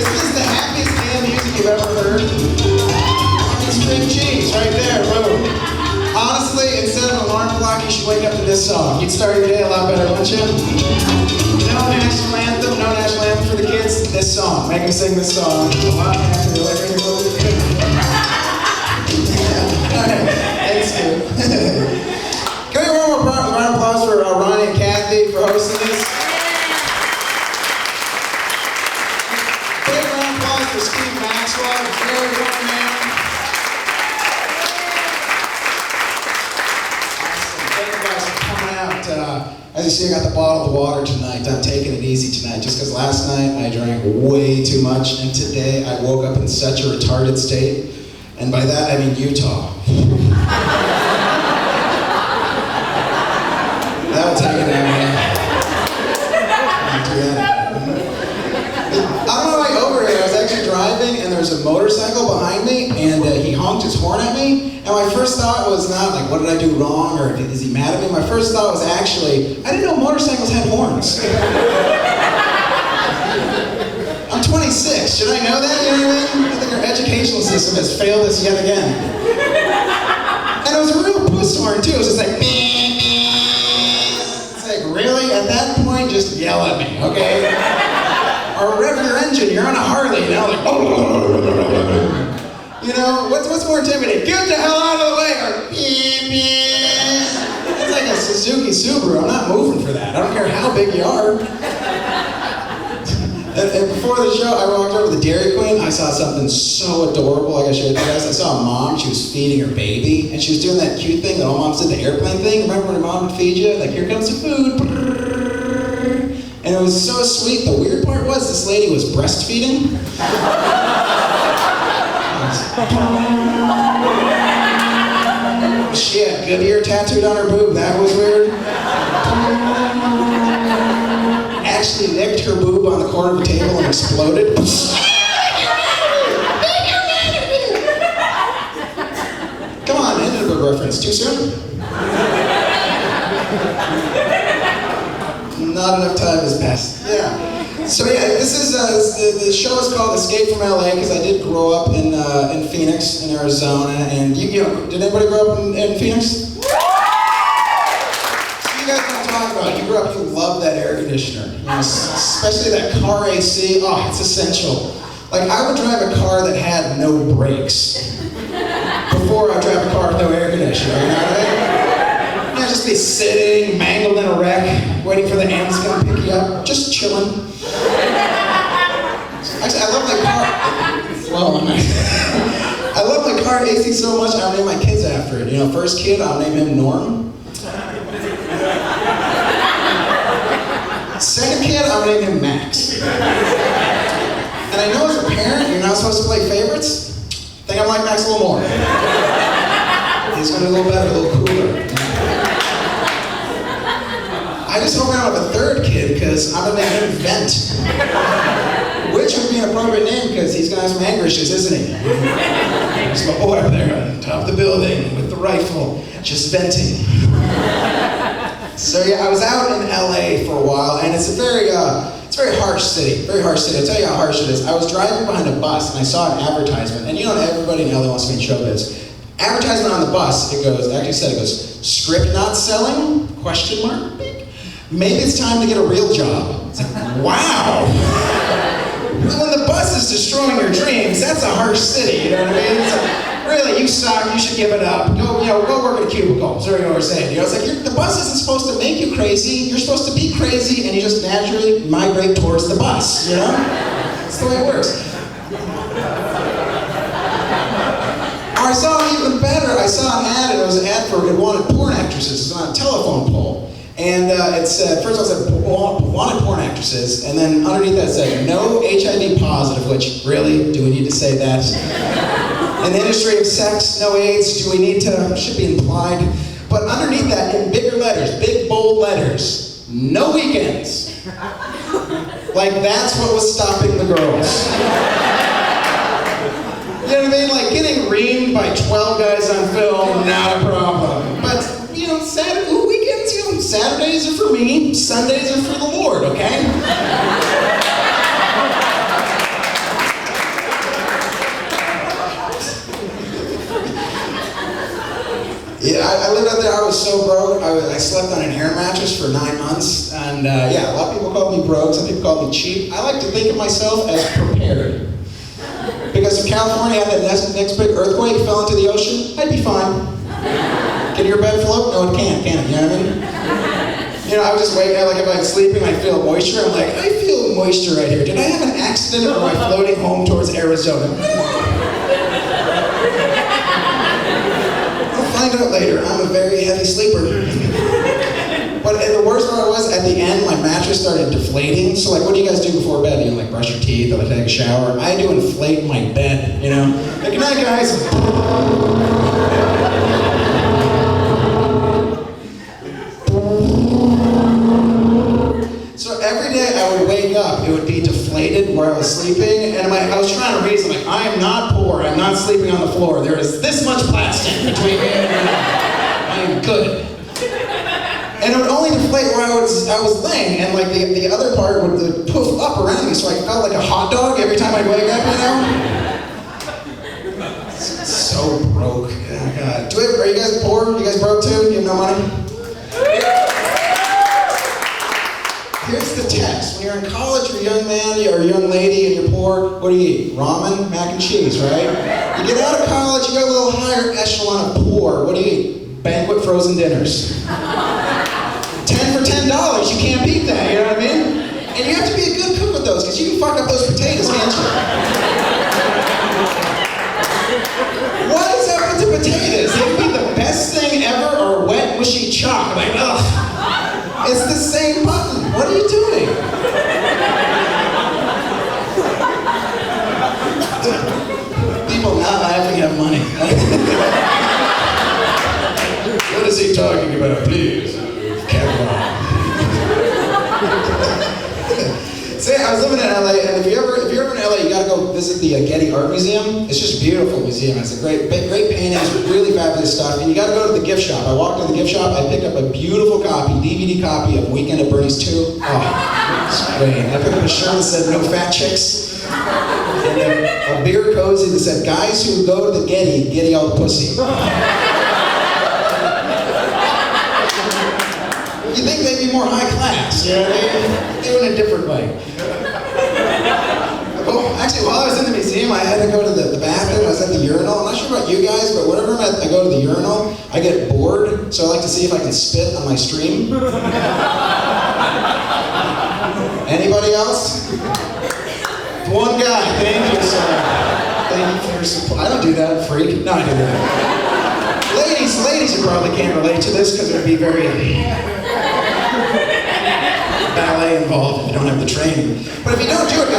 This is the happiest damn music you've ever heard. It's cream cheese right there, boom. Honestly, instead of an alarm clock, you should wake up to this song. You'd start your day a lot better, wouldn't you? No national anthem for the kids. This song. Make them sing this song. A lot happier. Thanks, dude. Can we get one more round of applause for Ronnie and Kathy for hosting this? Big round of applause for Steve Maxwell. Very good man. Awesome. Thank you guys for coming out. As you see, I got the bottle of water tonight. I'm taking it easy tonight just because last night I drank way too much, and today I woke up in such a retarded state. And by that I mean Utah. That'll take it down, man. On my way over here, I was actually driving, and there's a motorcycle behind me, and he honked his horn at me. And my first thought was not like, what did I do wrong, or is he mad at me? My first thought was actually, I didn't know motorcycles had horns. I'm 26. Should I know that? You know what I mean? I think our educational system has failed us yet again. And it was a real puss horn too. It was just like, it's like, really? At that point, just yell at me, okay? Or rev your engine. You're on a Harley, you know, like, you know, what's more intimidating? Get the hell out of the way, or it's like a Suzuki Subaru. I'm not moving for that. I don't care how big you are. And before the show, I walked over to the Dairy Queen. I saw something so adorable. Like I showed you guys. I saw a mom. She was feeding her baby, and she was doing that cute thing that all moms did, the airplane thing. Remember when your mom would feed you? Like, here comes the food. And it was so sweet. The weird part was this lady was breastfeeding. She had Goodyear tattooed on her boob. That was weird. Actually licked her boob on the corner of the table and exploded. Come on, Hindenburg reference. Too soon? Not enough time has passed. Yeah. So yeah, this is the show is called Escape from LA because I did grow up in Phoenix, in Arizona, and you know, did anybody grow up in Phoenix? You grew up, you love that air conditioner, you know, especially that car AC. Oh, it's essential. Like, I would drive a car that had no brakes before I drive a car with no air conditioner, you know what I mean? You know, just be sitting, mangled in a wreck, waiting for the ambulance to come pick you up, just chilling. Actually, I love my car. Well, I love my car AC so much, I'll name my kids after it. You know, first kid, I'll name him Norm. Second kid, I'm gonna name him Max. And I know as a parent, you're not supposed to play favorites. I think I like Max a little more. He's gonna be a little better, a little cooler. I just hope I don't have a third kid, because I'm gonna name him Vent. Which would be an appropriate name, because he's gonna have some anger issues, isn't he? There's my boy up there on top of the building with the rifle, just venting. So yeah, I was out in LA for a while, and it's a very harsh city. Very harsh city. I'll tell you how harsh it is. I was driving behind a bus, and I saw an advertisement, and you know everybody in LA wants to be in showbiz. Advertisement on the bus, it goes, script not selling, ? Maybe it's time to get a real job. It's like, wow. When the bus is destroying your dreams, that's a harsh city, you know what I mean? It's like, really, you suck, you should give it up. Go work in a cubicle. That's what we're saying. You know, it's like, the bus isn't supposed to make you crazy. You're supposed to be crazy, and you just naturally migrate towards the bus, you know? That's the way it works. Or I saw even better. I saw an ad, and it was an ad for wanted porn actresses. It was on a telephone pole. And it said, first of all, it said, wanted porn actresses, and then underneath that it said, no HIV positive, which, really, do we need to say that? In the industry of sex, no AIDS, do we need to, should be implied. But underneath that, in bigger letters, big bold letters, no weekends. Like, that's what was stopping the girls. You know what I mean? Like, getting reamed by 12 guys on film, not a problem. But, you know, weekends, you know, Saturdays are for me, Sundays are for the Lord, okay? I slept on an air mattress for 9 months, and yeah, a lot of people call me broke, some people call me cheap. I like to think of myself as prepared. Because if California had that next big earthquake, fell into the ocean, I'd be fine. Can your bed float? No, it can't, can it? You know what I mean? You know, I would just wake up, like if I'm sleeping, I feel moisture. I'm like, I feel moisture right here. Did I have an accident or am I floating home towards Arizona? I'll find out later. I'm a very heavy sleeper. But the worst part was, at the end, my mattress started deflating. So like, what do you guys do before bed? You know, like brush your teeth or like take a shower? I do inflate my bed, you know? Like, good night, guys. So every day I would wake up, it would be deflated where I was sleeping, and I was trying to reason, like, I am not poor, I'm not sleeping on the floor. There is this much plastic between me and I am good. And it would only deflate where I was laying, and like the other part would poof up around me, so I felt like a hot dog every time I'd wake up, you know? So broke. Oh, God. Are you guys poor? You guys broke too? You have no money? Here's the test. When you're in college, you're a young man or a young lady and you're poor, what do you eat? Ramen, mac and cheese, right? You get out of college, you go a little higher echelon of poor, what do you eat? Banquet frozen dinners. 10 for $10, you can't beat that, you know what I mean? And you have to be a good cook with those, because you can fuck up those potatoes, can't you? What is up with the potatoes? They can be the best thing ever or wet, mushy chalk. Like, ugh. It's the same button. What are you doing? People not laughing at money. What is he talking about? Please, Kevlar. Say, I was living in LA, and if you're ever in LA, you gotta go visit the Getty Art Museum. It's just a beautiful museum. It's a great paintings, really fabulous stuff. And you gotta go to the gift shop. I walked into the gift shop, I picked up a beautiful copy, DVD copy of Weekend at Bernie's 2. Oh, it's great. I picked up a shirt that said "No Fat Chicks," and then a beer cozy that said "Guys who go to the Getty all the pussy." You think they'd be more high class, you know what I mean? Doing it a different way. Well, actually, while I was in the museum, I had to go to the bathroom. I was at the urinal. I'm not sure about you guys, but whenever I go to the urinal, I get bored, so I like to see if I can spit on my stream. Anybody else? One guy. Thank you, sir. Thank you for your support. I don't do that, freak. No, I do that. Ladies, you probably can't relate to this because it would be very ballet involved if you don't have the training. But if you don't do it,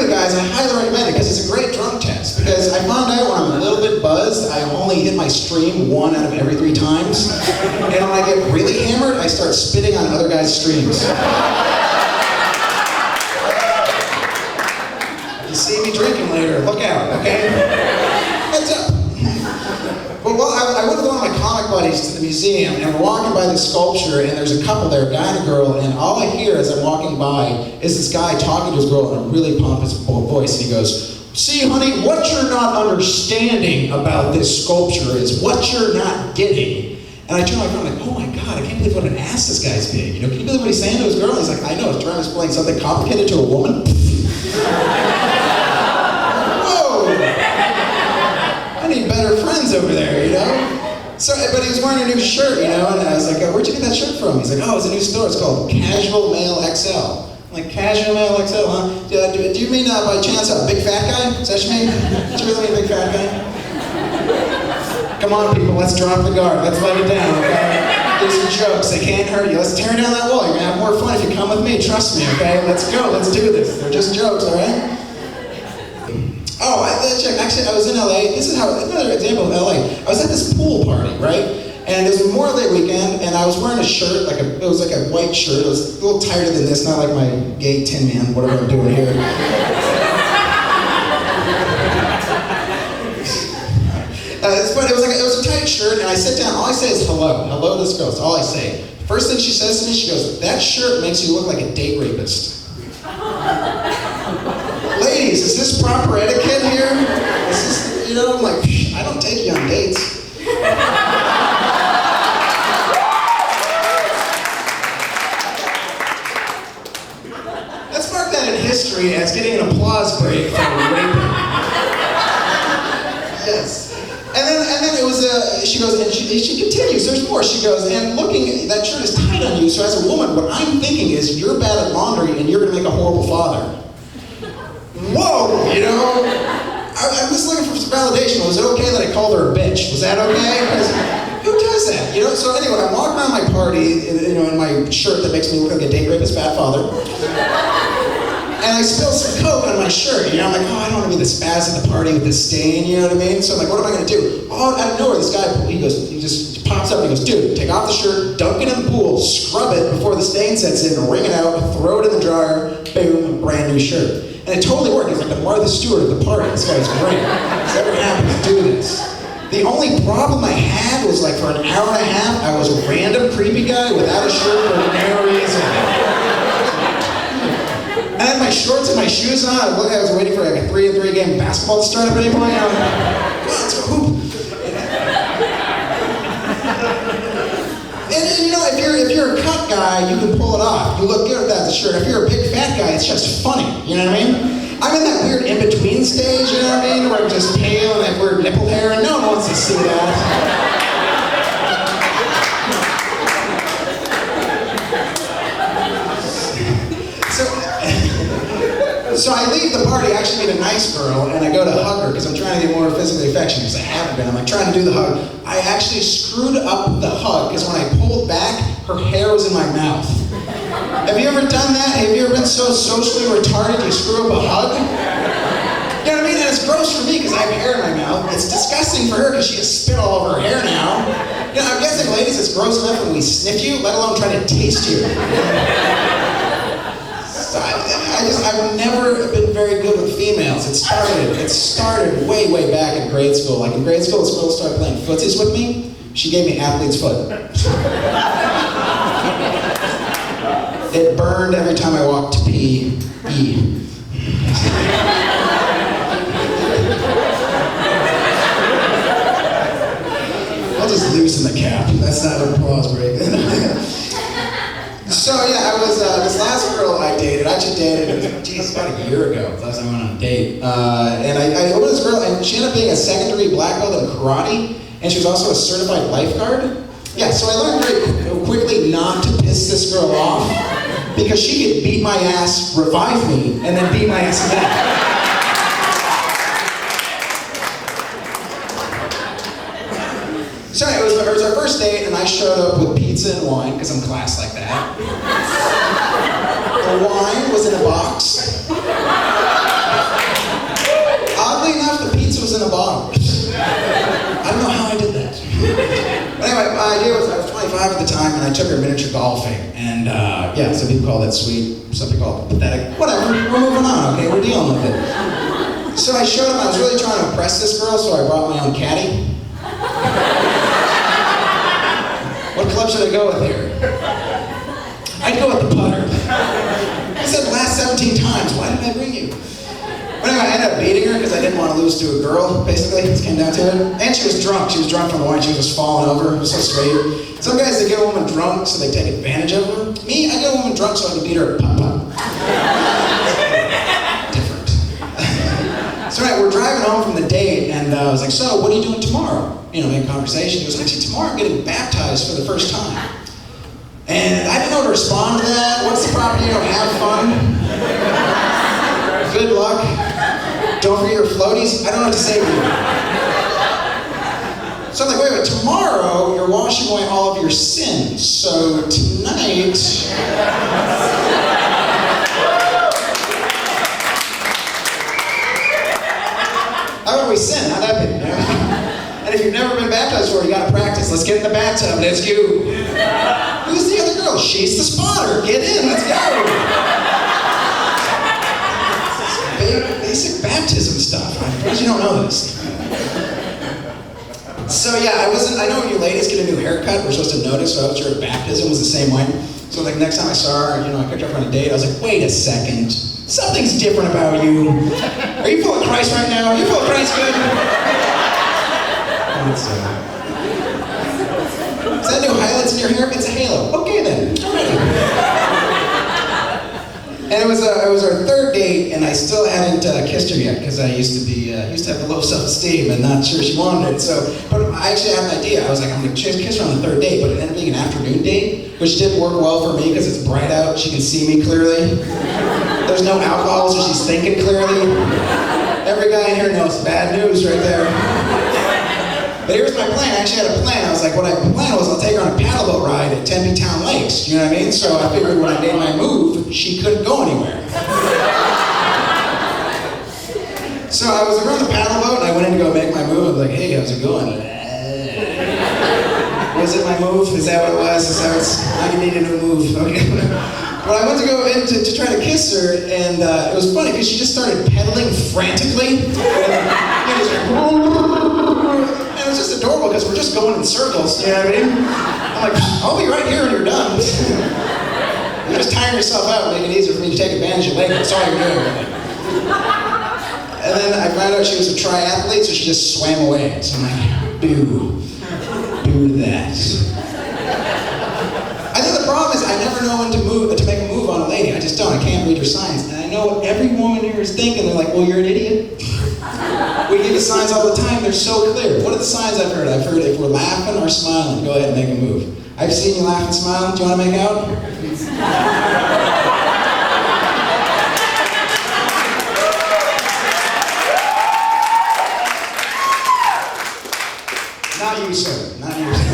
guys, I highly recommend it because it's a great drunk test. Because I found out when I'm a little bit buzzed, I only hit my stream 1 out of every 3 times. And when I get really hammered, I start spitting on other guys' streams. You see me drinking later, look out, okay? Heads up. Well, I went with one of my comic buddies to the museum, and we're walking by this sculpture, and there's a couple there, a guy and a girl, and all I hear as I'm walking by is this guy talking to his girl in a really pompous voice, and he goes, "See, honey, what you're not understanding about this sculpture is what you're not getting." And I turn my phone, I'm like, oh my God, I can't believe what an ass this guy's being. You know, can you believe what he's saying to his girl? And he's like, I know, he's trying to explain something complicated to a woman. I need better friends over there, you know? So, but he was wearing a new shirt, you know, and I was like, where'd you get that shirt from? He's like, oh, it's a new store, it's called Casual Male XL. I'm like, Casual Male XL, huh? Do you mean by chance a big fat guy? Is that what you mean? Do you really mean big fat guy? Come on, people, let's drop the guard. Let's let it down, okay? These are jokes, they can't hurt you. Let's tear down that wall. You're gonna have more fun if you come with me, trust me, okay? Let's go, let's do this. They're just jokes, all right? Oh, actually, I was in LA. This is another example of LA. I was at this pool party, right? And it was Memorial Day weekend, and I was wearing a shirt, it was like a white shirt. It was a little tighter than this, not like my gay Tin Man, whatever I'm doing here. It's funny, it was a tight shirt, and I sit down, all I say is hello. Hello to this girl, that's all I say. First thing she says to me, she goes, that shirt makes you look like a date rapist. Ladies, is this proper etiquette here? Is this, you know, I'm like, I I don't take you on dates. Let's mark that in history as getting an applause break for raping. Yes. And then it was, she goes, and she continues, there's more. She goes, and looking, that shirt is tight on you, so as a woman, what I'm thinking is you're bad at laundry and you're gonna make a horrible father. Whoa, you know? I'm just looking for some validation. Was it okay that I called her a bitch? Was that okay? Because who does that? You know, so anyway, I'm walking around my party, you know, in my shirt that makes me look like a date rapist bad father. And I spilled some Coke on my shirt, you know, I'm like, oh, I don't want to be the spaz at the party with this stain, you know what I mean? So I'm like, what am I going to do? Oh, out of nowhere, this guy, he just pops up and he goes, dude, take off the shirt, dunk it in the pool, scrub it before the stain sets in, wring it out, throw it in the dryer, boom, brand new shirt. And it totally worked. He's like the Martha Stewart of the party. This guy's great. He's never happened to do this. The only problem I had was like for an hour and a half, I was a random creepy guy without a shirt for no reason. I had my shorts and my shoes on. I was waiting for like a 3-on-3 game basketball to start up at any point. I'm like, come on, let's go hoop. And you know, if you're a cut guy, you can pull it off. You look good without the shirt. If you're a big fat guy, it's just funny. You know what I mean? I'm in that weird in-between stage, you know what I mean? Where I'm just pale and I have weird nipple hair, and no one wants to see that. So I leave the party, actually meet a nice girl, and I go to hug her because I'm trying to get more physically affectionate because I haven't been. I'm like trying to do the hug. I actually screwed up the hug because when I pulled back, her hair was in my mouth. Have you ever done that? Have you ever been so socially retarded you screw up a hug? You know what I mean? And it's gross for me because I have hair in my mouth. It's disgusting for her because she has spit all over her hair now. You know, I'm guessing, ladies, it's gross enough when we sniff you, let alone try to taste you. So I've never been very good with females. It started way, way back in grade school. Like in grade school, this girl started playing footsies with me. She gave me athlete's foot. It burned every time I walked to pee. I'll just loosen the cap. That's not an applause break. So yeah, I was, this last girl I dated, I actually dated, geez, about a year ago, last time I went on a date. And I met this girl, and she ended up being a second-degree black belt in karate, and she was also a certified lifeguard. Yeah, so I learned very quickly not to piss this girl off, because she could beat my ass, revive me, and then beat my ass back. So anyway, it was our first date, and I showed up with pizza and wine, because I'm class like that. The wine was in a box. Oddly enough, the pizza was in a bottle. I don't know how I did that. But anyway, my idea was I was 25 at the time, and I took her miniature golfing. And yeah, some people call that sweet, some people call it pathetic. Whatever, we're moving on, okay? We're dealing with it. So I showed up, I was really trying to impress this girl, so I brought my own caddy. What club should I go with here? I'd go with the putter. I said the last 17 times, why did I bring you? But anyway, I ended up beating her because I didn't want to lose to a girl, basically. It came down to it. And she was drunk. She was drunk from the wine. She was just falling over. It was so straight. Some guys, they get a woman drunk so they take advantage of her. Me, I get a woman drunk so I can beat her at pop-pop. Different. So anyway, we're driving home from the date, and I was like, so what are you doing tomorrow? You know, in conversation. He goes, actually, tomorrow I'm getting baptized for the first time. And I didn't know how to respond to that. What's the proper, you know, have fun? Good luck. Don't forget your floaties. I don't know what to say to you. So I'm like, wait, tomorrow you're washing away all of your sins. So tonight... How about we sin? How'd that be? You know? And if you've never been baptized before, you gotta practice. Let's get in the bathtub. Let's go. Who's the other girl? She's the spotter. Get in. Let's go. Basic baptism stuff. I suppose you don't know this. So yeah, I know when you ladies get a new haircut, we're supposed to notice, so I was sure baptism was the same way. So like next time I saw her, you know, I picked her up on a date, I was like, wait a second. Something's different about you. Are you full of Christ right now? Are you full of Christ good? Is that new highlights in your hair? It's a halo. Okay then. And it was our third date, and I still hadn't kissed her yet because I used to have low self-esteem and not sure she wanted it. So, but I actually had an idea. I was like, I'm gonna kiss her on the third date, but it ended up being an afternoon date, which didn't work well for me because it's bright out. She can see me clearly. There's no alcohol, so she's thinking clearly. Every guy in here knows bad news right there. But here's my plan. I actually had a plan. I was like, what I planned was I'll take her on a paddleboat ride at Tempe Town Lakes. You know what I mean? So I figured when I made my move, she couldn't go anywhere. So I was around the paddleboat, and I went in to go make my move. I was like, hey, how's it going? Was it my move? Is that what it was? Is that what's, I needed a move. Okay. But I went to go in to try to kiss her, and it was funny because she just started pedaling frantically. And it was just adorable because we're just going in circles, you know what I mean? I'm like, I'll be right here when you're done. You're just tiring yourself out, making it easier for me to take advantage of you later. That's all you're doing. And then I found out she was a triathlete, so she just swam away. So I'm like, boo that. I think the problem is I never know when to make a move on a lady. I just don't. I can't read her signs. And I know what every woman here is thinking. They're like, well, you're an idiot. We give the signs all the time. They're so clear. What are the signs I've heard? I've heard if we're laughing or smiling, go ahead and make a move. I've seen you laugh and smile. Do you want to make out? Not you, sir. Not you, sir.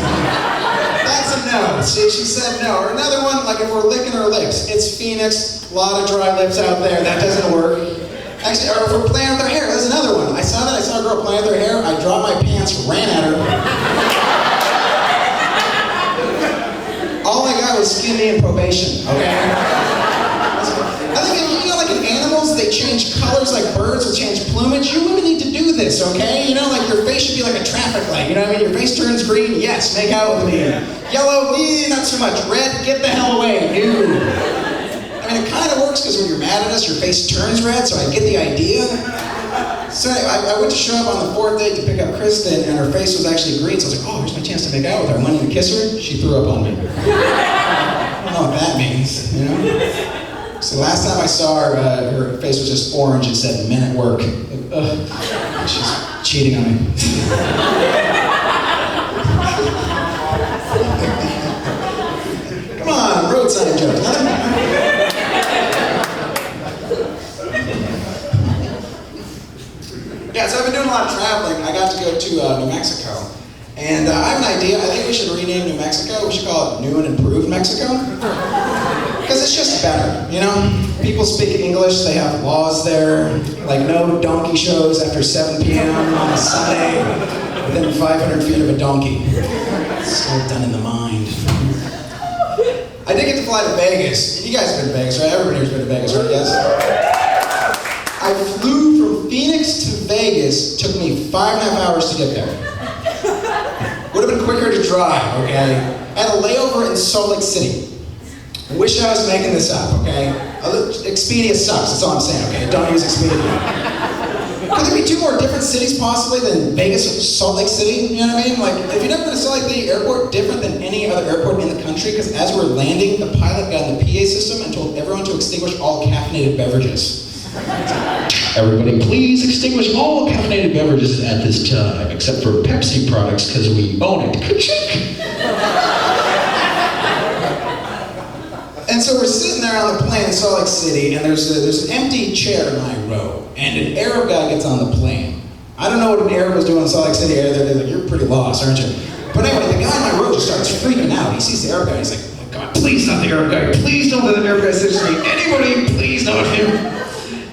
That's a no. See, she said no. Or another one, like if we're licking our lips. It's Phoenix. A lot of dry lips out there. That doesn't work. Actually, or if we're playing with her hair, that's another one. I saw a girl playing with her hair, I dropped my pants, ran at her. All I got was skin knee and probation, okay? I think, you know, like in animals, they change colors like birds will change plumage. You women need to do this, okay? You know, like your face should be like a traffic light, you know what I mean? Your face turns green, yes, make out with me. Yellow, not so much. Red, get the hell away, ew. I mean, it kind of works because when you're mad at us, your face turns red, so I get the idea. So anyway, I went to show up on the fourth date to pick up Kristen, and her face was actually green, so I was like, oh, here's my chance to make out with her. I went in to kiss her, she threw up on me. I don't know what that means, you know? So last time I saw her, her face was just orange and said, men at work. She's cheating on me. Come on, roadside jokes. Yeah, so I've been doing a lot of traveling. I got to go to New Mexico. And I have an idea. I think we should rename New Mexico. We should call it New and Improved Mexico. Because it's just better, you know? People speak English. They have laws there. Like no donkey shows after 7 p.m. on a Sunday within 500 feet of a donkey. It's all done in the mind. I did get to fly to Vegas. You guys have been to Vegas, right? Everybody here's been to Vegas, right? Yes? I flew from Phoenix to Vegas. Took me 5.5 hours to get there. Would have been quicker to drive, okay? I had a layover in Salt Lake City. I wish I was making this up, okay? Expedia sucks, that's all I'm saying, okay? Don't use Expedia. Could there be 2 more different cities possibly than Vegas or Salt Lake City? You know what I mean? Like, if you've never been to Salt Lake City Airport, different than any other airport in the country, because as we're landing, the pilot got in the PA system and told everyone to extinguish all caffeinated beverages. Everybody, please extinguish all caffeinated beverages at this time, except for Pepsi products, because we own it. Ka-chink! And so we're sitting there on the plane in Salt Lake City, and there's an empty chair in my row, and an Arab guy gets on the plane. I don't know what an Arab was doing in Salt Lake City. They're like, you're pretty lost, aren't you? But anyway, the guy in my row just starts freaking out. He sees the Arab guy, he's like, oh God, please not the Arab guy. Please don't let the Arab guy sit to me. Anybody, please not him.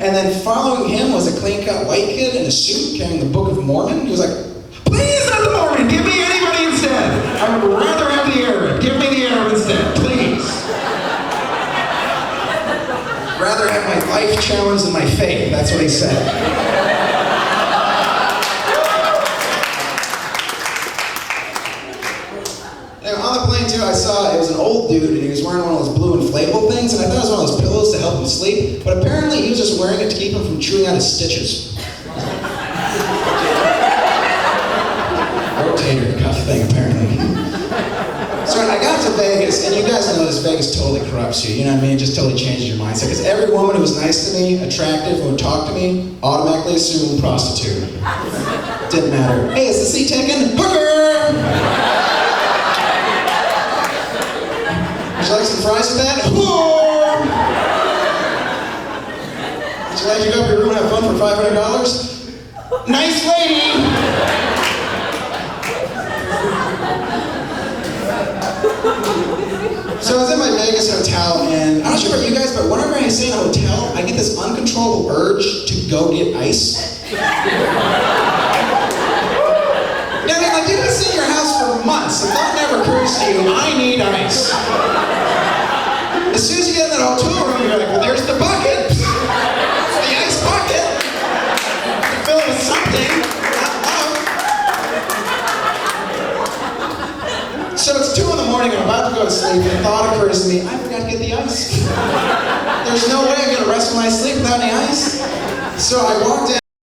And then following him was a clean-cut white kid in a suit carrying the Book of Mormon. He was like, please not the Mormon, give me anybody instead. I would rather have the Arab. Give me the Arab instead, please. Rather have my life challenged than my faith, that's what he said. Now, on the plane too, I saw it was an old dude and he was wearing one of those blue inflatable things, and I thought it was one of those pillows to help him sleep, but apparently he was just wearing it to keep him from chewing out his stitches. Or to know this Vegas totally corrupts you. You know what I mean? It just totally changes your mindset. Because every woman who was nice to me, attractive, who would talk to me, automatically assumed prostitute. Didn't matter. Hey, is the seat taken? Hooker! Would you like some fries with that? Whoa! Would you like to go up your room and have fun for $500? Nice lady! So I was in my Vegas hotel, and I'm not sure about you guys, but whenever I stay in a hotel, I get this uncontrollable urge to go get ice. You know what I mean? Like, you can sit in your house for months, the thought never occurs to you, I need ice. As soon as you get in that hotel room, you're like, well, there's the bucket. It's the ice bucket. You fill it with something, not love. So it's 2 in the morning, I'm about to go to sleep, and the thought occurs to me, I forgot to get the ice. There's no way I'm gonna rest my sleep without any ice. So I walk down